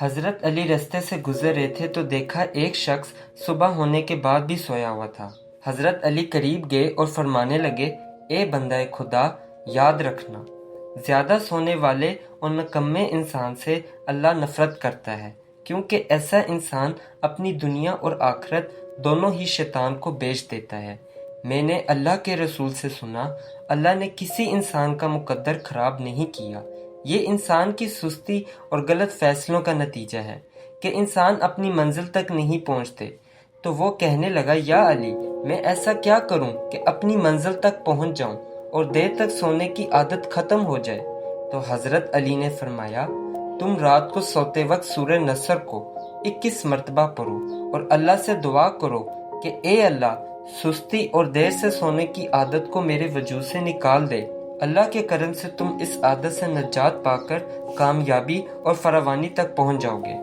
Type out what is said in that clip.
حضرت علی رستے سے گزر رہے تھے تو دیکھا ایک شخص صبح ہونے کے بعد بھی سویا ہوا تھا۔ حضرت علی قریب گئے اور فرمانے لگے، اے بندہ خدا، یاد رکھنا، زیادہ سونے والے اور نکمے انسان سے اللہ نفرت کرتا ہے، کیونکہ ایسا انسان اپنی دنیا اور آخرت دونوں ہی شیطان کو بیچ دیتا ہے۔ میں نے اللہ کے رسول سے سنا، اللہ نے کسی انسان کا مقدر خراب نہیں کیا، یہ انسان کی سستی اور غلط فیصلوں کا نتیجہ ہے کہ انسان اپنی منزل تک نہیں پہنچتے۔ تو وہ کہنے لگا، یا علی، میں ایسا کیا کروں کہ اپنی منزل تک پہنچ جاؤں اور دیر تک سونے کی عادت ختم ہو جائے؟ تو حضرت علی نے فرمایا، تم رات کو سوتے وقت سورہ نصر کو 21 مرتبہ پڑھو اور اللہ سے دعا کرو کہ اے اللہ، سستی اور دیر سے سونے کی عادت کو میرے وجود سے نکال دے۔ اللہ کے کرم سے تم اس عادت سے نجات پا کر کامیابی اور فراوانی تک پہنچ جاؤ گے۔